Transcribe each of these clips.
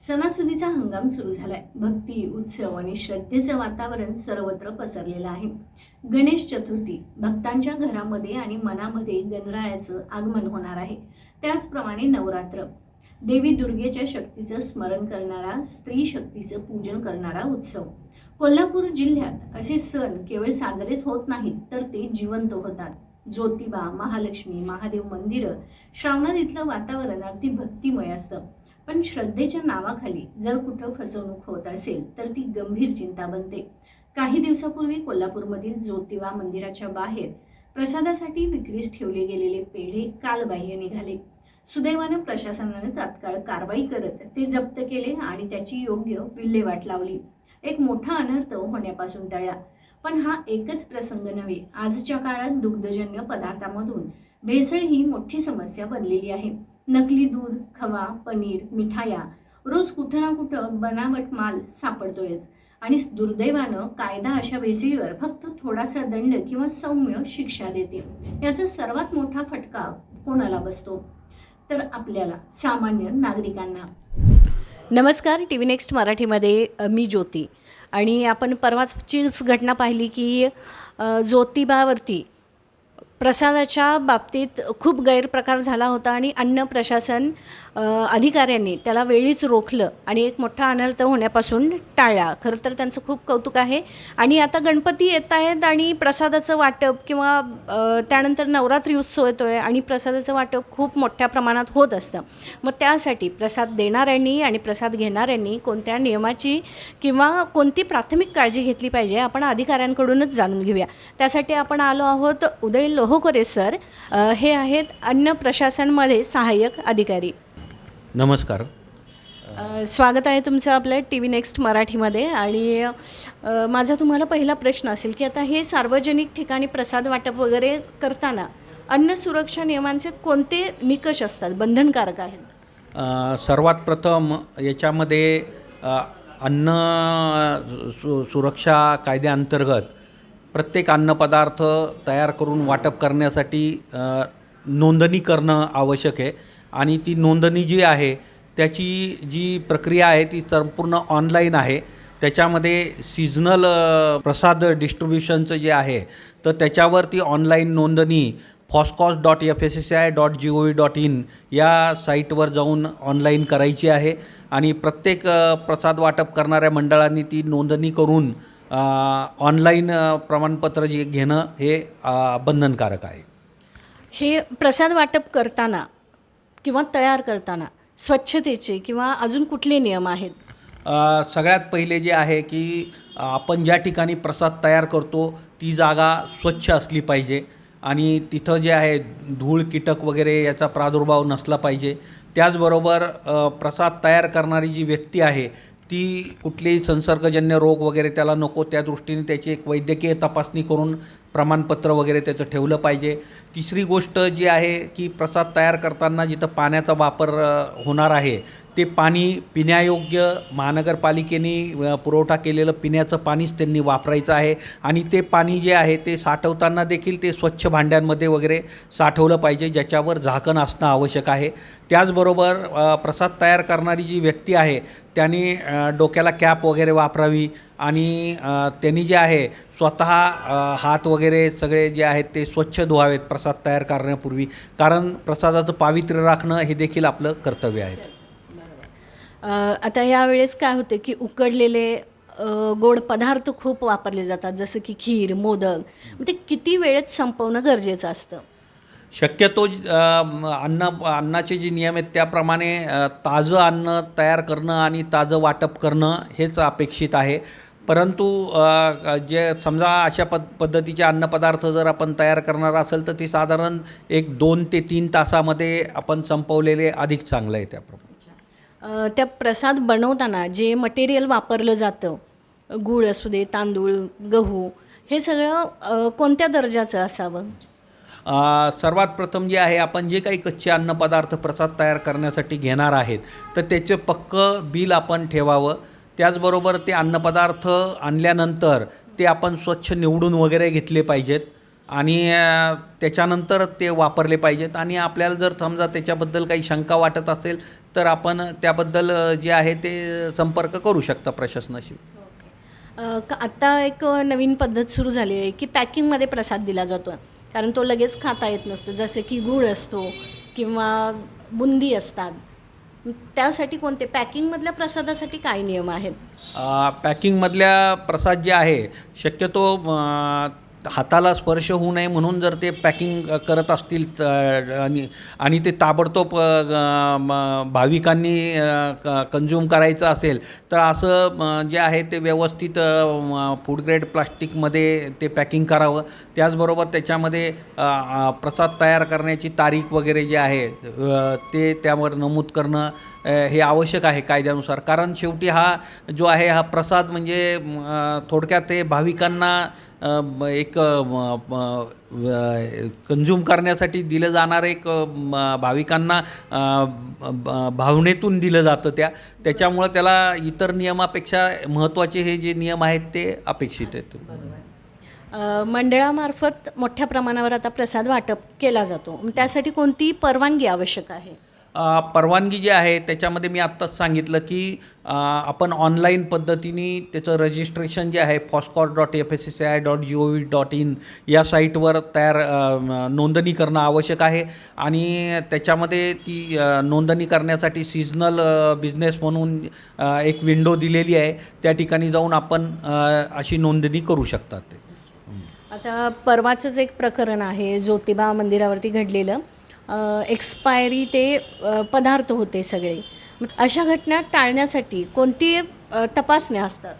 सणासुदीचा हंगाम सुरू झालाय. भक्ती, उत्सव आणि श्रद्धेचं वातावरण सर्वत्र पसरलेलं आहे. गणेश चतुर्थी भक्तांच्या घरामध्ये आणि मनामध्ये गणरायाचं आगमन होणार आहे. त्याचप्रमाणे नवरात्र देवी दुर्गेच्या शक्तीचं स्मरण करणारा, स्त्री शक्तीचं पूजन करणारा उत्सव. कोल्हापूर जिल्ह्यात असे सण केवळ साजरेच होत नाहीत, तर ते जिवंत होतात. ज्योतिबा, महालक्ष्मी, महादेव मंदिरं, श्रावणात इथलं वातावरण अगदी भक्तिमय असतं. पण श्रद्धेच्या नावाखाली जर कुठं फसवणूक होत असेल तर ती गंभीर चिंता बनते. काही दिवसापूर्वी कोल्हापूरमधील ज्योतिबा मंदिराच्या बाहेर प्रसादासाठी विक्रीस ठेवले गेलेले पेढे कालबाह्य निघाले. सुदैवानं प्रशासनाने तात्काळ कारवाई करत ते जप्त केले आणि त्याची योग्य विल्हेवाट लावली. एक मोठा अनर्थ होण्यापासून टळला. पण हा एकच प्रसंग नव्हे. आजच्या काळात दुग्धजन्य पदार्थांमधून भेसळ ही मोठी समस्या बनलेली आहे. नकली दूध, खवा, पनीर, मिठाया रोज कुठं ना कुठं बनावट माल सापडतोयच. आणि दुर्दैवानं कायदा अशा भेसळीवर फक्त थोडासा दंड किंवा सौम्य शिक्षा देते. याचा सर्वात मोठा फटका कोणाला बसतो? तर आपल्याला, सामान्य नागरिकांना. नमस्कार, टी व्ही नेक्स्ट मराठीमध्ये मी ज्योती. आणि आपण परवाचीच घटना पाहिली की ज्योतिबावरती प्रसादाच्या बाबतीत खूप गैरप्रकार झाला होता आणि अन्न प्रशासन अधिकाऱ्यांनी त्याला वेळीच रोखलं आणि एक मोठा अनर्थ होण्यापासून टाळला. खरं तर त्यांचं खूप कौतुक आहे. आणि आता गणपती येत आहेत आणि प्रसादाचं वाटप किंवा त्यानंतर नवरात्री उत्सव येतो आहे आणि प्रसादाचं वाटप खूप मोठ्या प्रमाणात होत असतं. मग त्यासाठी प्रसाद देणाऱ्यांनी आणि प्रसाद घेणाऱ्यांनी कोणत्या नियमाची किंवा कोणती प्राथमिक काळजी घेतली पाहिजे आपण अधिकाऱ्यांकडूनच जाणून घेऊया. त्यासाठी आपण आलो आहोत उदय लोहोकरे सर. हे आहेत अन्न प्रशासनमध्ये सहाय्यक अधिकारी. नमस्कार. स्वागत आहे तुमचं आपल्या टी व्ही नेक्स्ट मराठीमध्ये. आणि माझा तुम्हाला पहिला प्रश्न असेल की आता हे सार्वजनिक ठिकाणी प्रसाद वाटप वगैरे करताना अन्न सुरक्षा नियमांचे कोणते निकष असतात, बंधनकारक आहेत? सर्वात प्रथम याच्यामध्ये अन्न सुरक्षा कायद्याअंतर्गत प्रत्येक अन्नपदार्थ तयार करून वाटप करण्यासाठी नोंदणी करणं आवश्यक आहे. आणि ती नोंदणी जी आहे त्याची जी प्रक्रिया आहे ती संपूर्ण ऑनलाईन आहे. त्याच्यामध्ये सीझनल प्रसाद डिस्ट्रीब्युशनचं जे आहे तर त्याच्यावरती ऑनलाईन नोंदणी foscos.fssi.gov.in या साईटवर जाऊन ऑनलाईन करायची आहे. आणि प्रत्येक प्रसाद वाटप करणाऱ्या मंडळांनी ती नोंदणी करून ऑनलाईन प्रमाणपत्र जे घेणं हे बंधनकारक आहे. हे प्रसाद वाटप करताना किंवा तयार करताना स्वच्छतेचे किंवा अजून कुठले नियम आहेत? सगळ्यात पहिले जे आहे की आपण ज्या ठिकाणी प्रसाद तयार करतो ती जागा स्वच्छ असली पाहिजे आणि तिथं जे आहे धूळ, कीटक वगैरे याचा प्रादुर्भाव नसला पाहिजे. त्याचबरोबर प्रसाद तयार करणारी जी व्यक्ती आहे ती कुठलेही संसर्गजन्य रोग वगैरे त्याला नको, त्या दृष्टीने त्याची एक वैद्यकीय तपासणी करून प्रमाणपत्र वगैरे त्याचं ठेवलं पाहिजे. तिसरी गोष्ट जी आहे की प्रसाद तयार करताना जिथं पाण्याचा वापर होणार आहे ते पाणी पिण्यायोग्य महानगरपालिकेने पुरवठा केलेलं पिण्याचं पाणीच त्यांनी वापरायचं आहे. आणि ते पाणी जे आहे ते साठवताना देखील ते स्वच्छ भांड्यांमध्ये वगैरे साठवलं पाहिजे, ज्याच्यावर झाकण असणं आवश्यक आहे. त्याचबरोबर प्रसाद तयार करणारी जी व्यक्ती आहे त्यांनी डोक्याला कॅप वगैरे वापरावी आणि त्यांनी जे आहे स्वतः हात वगैरे सगळे जे आहेत ते स्वच्छ धुवावेत प्रसाद तयार करण्यापूर्वी, कारण प्रसादाचं पावित्र्य राखणं हे देखील आपलं कर्तव्य आहे. आता यावेळेस काय होते की उकडलेले गोड पदार्थ खूप वापरले जातात, जसं की खीर, मोदक. ते किती वेळेत संपवणं गरजेचं असतं? शक्यतो अन्नाचे जे नियम आहेत त्याप्रमाणे ताजं अन्न तयार करणं आणि ताजं वाटप करणं हेच अपेक्षित आहे. परंतु जे समजा अशा पद्धतीचे अन्नपदार्थ जर आपण तयार करणार असेल तर ते साधारण 2 ते 3 तासामध्ये आपण संपवलेले अधिक चांगलं आहे. त्याप्रमाणे त्या प्रसाद बनवताना जे मटेरियल वापरलं जातं, गूळ असू दे, तांदूळ, गहू, हे सगळं कोणत्या दर्जाचं असावं? सर्वात प्रथम जे आहे आपण जे काही कच्चे अन्नपदार्थ प्रसाद तयार करण्यासाठी घेणार आहेत तर त्याचे पक्कं बिल आपण ठेवावं. त्याचबरोबर ते अन्नपदार्थ आणल्यानंतर ते आपण स्वच्छ निवडून वगैरे घेतले पाहिजेत आणि त्याच्यानंतर ते वापरले पाहिजेत. आणि आपल्याला जर समजा त्याच्याबद्दल काही शंका वाटत असेल तर आपण त्याबद्दल जे आहे ते संपर्क करू शकता प्रशासनाशी. आत्ता एक नवीन पद्धत सुरू झाली आहे की पॅकिंगमध्ये प्रसाद दिला जातो, कारण तो लगेच खाता येत नसतो, जसे की गूळ असतो किंवा बुंदी असतात. त्यासाठी कोणते पॅकिंगमधल्या प्रसादासाठी काय नियम आहेत? पॅकिंगमधल्या प्रसाद जे आहे शक्यतो हाताला स्पर्श होऊ नये म्हणून जर ते पॅकिंग करत असतील आणि ते ताबडतोब भाविकांनी कंझ्युम करायचं असेल तर असं जे आहे ते व्यवस्थित फूड ग्रेड प्लास्टिकमध्ये ते पॅकिंग करावं. त्याचबरोबर त्याच्यामध्ये प्रसाद तयार करण्याची तारीख वगैरे जे आहे ते त्यावर नमूद करणं हे आवश्यक आहे कायद्यानुसार. कारण शेवटी हा जो आहे हा प्रसाद म्हणजे थोडक्यात ते भाविकांना एक कंझ्युम करण्यासाठी दिलं जाणारं एक भाविकांना भावनेतून दिलं जातं त्याच्यामुळं त्याला इतर नियमापेक्षा महत्त्वाचे हे जे नियम आहेत ते अपेक्षित आहेत. मंडळामार्फत मोठ्या प्रमाणावर आता प्रसाद वाटप केला जातो, त्यासाठी कोणती परवानगी आवश्यक आहे? परवानगी जी आहे त्याच्यामध्ये मी आत्ताच सांगितलं की आपण ऑनलाईन पद्धतीने त्याचं रजिस्ट्रेशन जे आहे foscor.fssi.gov.in या साईटवर नोंदणी करणं आवश्यक आहे. आणि त्याच्यामध्ये ती नोंदणी करण्यासाठी सीझनल बिझनेस म्हणून एक विंडो दिलेली आहे, त्या ठिकाणी जाऊन आपण अशी नोंदणी करू शकतात. आता परवाचंच एक प्रकरण आहे ज्योतिबा मंदिरावरती घडलेलं, एक्सपायरी ते पदार्थ होते सगळे. अशा घटना टाळण्यासाठी कोणती तपासण्या असतात?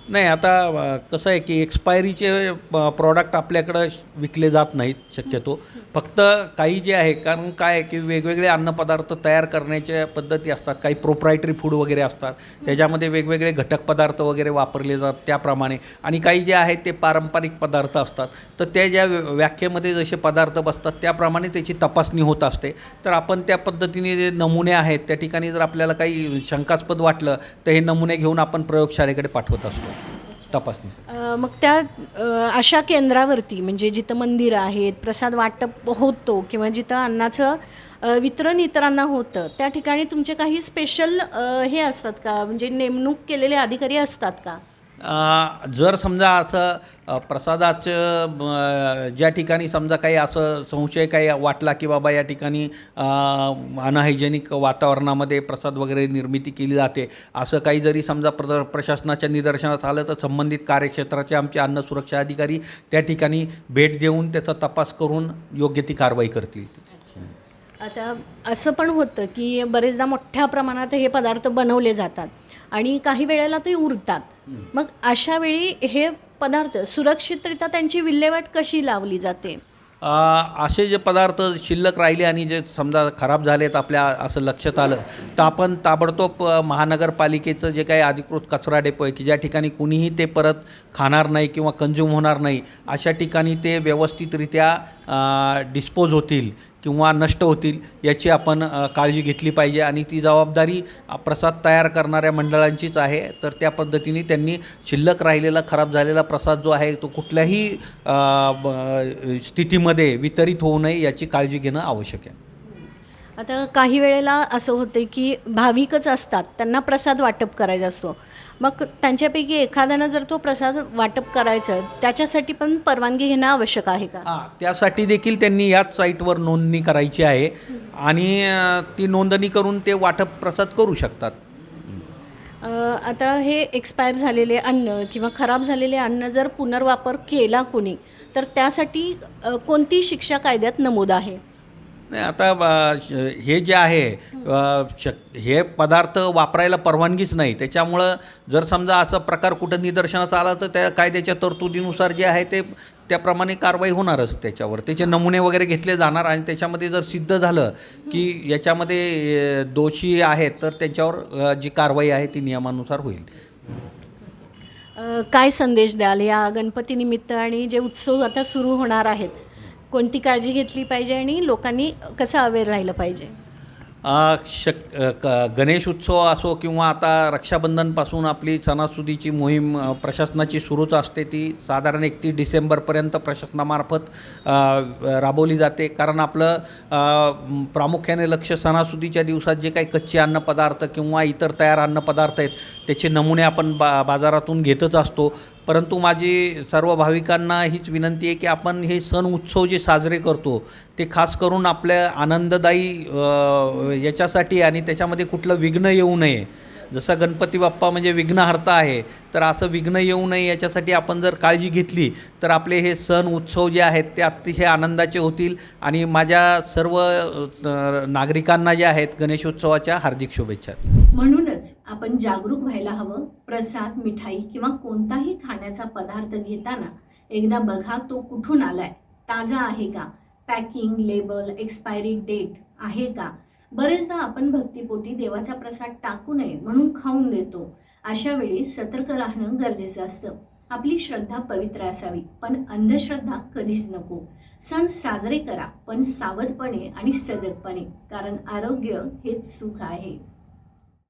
नाही, आता कसं आहे की एक्सपायरीचे प्रॉडक्ट आपल्याकडं विकले जात नाहीत शक्यतो. फक्त काही जे आहे, कारण काय आहे की वेगवेगळे अन्नपदार्थ तयार करण्याच्या पद्धती असतात, काही प्रोप्रायटरी फूड वगैरे असतात, त्याच्यामध्ये वेगवेगळे घटक पदार्थ वगैरे वापरले जातात त्याप्रमाणे. आणि काही जे आहेत ते पारंपरिक पदार्थ असतात, तर त्या ज्या व्याख्येमध्ये जसे पदार्थ बसतात त्याप्रमाणे त्याची तपासणी होत असते. तर आपण त्या पद्धतीने जे नमुने आहेत त्या ठिकाणी जर आपल्याला काही शंकास्पद वाटलं तर हे नमुने घेऊन आपण प्रयोगशाळेकडे पाठवत असतो तपासणी. मग त्या अशा केंद्रावरती म्हणजे जिथं मंदिरं आहेत, प्रसाद वाटप होतो किंवा जिथं अन्नाचं वितरण इतरांना होतं, त्या ठिकाणी तुमचे काही स्पेशल हे असतात का, म्हणजे नेमणूक केलेले अधिकारी असतात का? जर समजा असं प्रसादाचं ज्या ठिकाणी समजा काही असं संशय काही वाटला की बाबा या ठिकाणी अनहायजेनिक वातावरणामध्ये प्रसाद वगैरे निर्मिती केली जाते, असं काही जरी समजा प्रशासनाच्या निदर्शनास आलं तर संबंधित कार्यक्षेत्राचे आमचे अन्न सुरक्षा अधिकारी त्या ठिकाणी भेट देऊन त्याचा तपास करून योग्य ती कारवाई करतील. आता असं पण होतं की बरेचदा मोठ्या प्रमाणात हे पदार्थ बनवले जातात आणि काही वेळेला ते उरतात. मग अशा वेळी हे पदार्थ सुरक्षितरित्या त्यांची विल्हेवाट कशी लावली जाते? असे जे पदार्थ शिल्लक राहिले आणि जे समजा खराब झालेत आपल्या असं लक्षात आलं तर आपण ताबडतोब महानगरपालिकेचं जे काही अधिकृत कचरा डेपो आहे की ज्या ठिकाणी कुणीही ते परत खाणार नाही किंवा कंझ्युम होणार नाही अशा ठिकाणी ते व्यवस्थितरित्या डिस्पोज होतील किंवा नष्ट होतील याची आपण काळजी घेतली पाहिजे. आणि ती जबाबदारी प्रसाद तयार करणाऱ्या मंडळांचीच आहे. तर त्या पद्धतीने त्यांनी शिल्लक राहिलेला खराब झालेला प्रसाद जो आहे तो कुठल्याही स्थितीमध्ये वितरित होऊ नये याची काळजी घेणं आवश्यक आहे. आता काही वेळेला असं होतं की भाविकच असतात, त्यांना प्रसाद वाटप करायचा असतो, मग त्यांच्यापैकी एखाद्यानं जर तो प्रसाद वाटप करायचं त्याच्यासाठी पण परवानगी घेणं आवश्यक आहे का? त्यासाठी देखील त्यांनी याच साईटवर नोंदणी करायची आहे आणि ती नोंदणी करून ते वाटप प्रसाद करू शकतात. आता हे एक्सपायर झालेले अन्न किंवा खराब झालेले अन्न जर पुनर्वापर केला कोणी तर त्यासाठी कोणती शिक्षा कायद्यात नमूद आहे? नाही, आता हे जे आहे हे पदार्थ वापरायला परवानगीच नाही. त्याच्यामुळं जर समजा असा प्रकार कुठं निदर्शनास आला तर त्या कायद्याच्या तरतुदीनुसार जे आहे ते त्याप्रमाणे कारवाई होणारच. त्याच्यावर त्याचे नमुने वगैरे घेतले जाणार आणि त्याच्यामध्ये जर सिद्ध झालं की याच्यामध्ये दोषी आहेत तर त्यांच्यावर जी कारवाई आहे ती नियमानुसार होईल. काय संदेश द्याल या गणपतीनिमित्त आणि जे उत्सव आता सुरू होणार आहेत, कोणती काळजी घेतली पाहिजे आणि लोकांनी कसं अवेअर राहिलं पाहिजे? गणेश उत्सव असो किंवा आता रक्षाबंधनपासून आपली सणासुदीची मोहीम प्रशासनाची सुरूच असते. ती साधारण 31 डिसेंबरपर्यंत प्रशासनामार्फत राबवली जाते. कारण आपलं प्रामुख्याने लक्ष सणासुदीच्या दिवसात जे काही कच्चे अन्नपदार्थ किंवा इतर तयार अन्नपदार्थ आहेत त्याचे नमुने आपण बाजारातून घेतच असतो. परंतु माझी सर्व भाविकांना हीच विनंती आहे की आपण हे सण उत्सव जे साजरे करतो ते खास करून आपल्या आनंददायी याच्यासाठी आणि त्याच्यामध्ये कुठलं विघ्न येऊ नये. जसं गणपती बाप्पा म्हणजे विघ्नहर्ता आहे, तर असं विघ्न येऊ नये याच्यासाठी आपण जर काळजी घेतली तर आपले हे सण उत्सव जे आहेत ते अतिशय आनंदाचे होतील. आणि माझ्या सर्व नागरिकांना जे आहेत गणेशोत्सवाच्या हार्दिक शुभेच्छा. म्हणूनच आपण जागरूक व्हायला हवं. प्रसाद, मिठाई किंवा कोणताही खाण्याचा पदार्थ घेताना एकदा बघा तो कुठून आलाय, ताजा आहे का, पॅकिंग, लेबल, एक्सपायरी डेट आहे का. बरेचदा आपण भक्तिपोटी देवाचा प्रसाद टाकू नये म्हणून खाऊन देतो. अशा वेळी सतर्क राहणं गरजेचं असतं. आपली श्रद्धा पवित्र असावी, पण अंधश्रद्धा कधीच नको. सण साजरे करा, पण सावधपणे आणि सजगपणे, कारण आरोग्य हेच सुख आहे.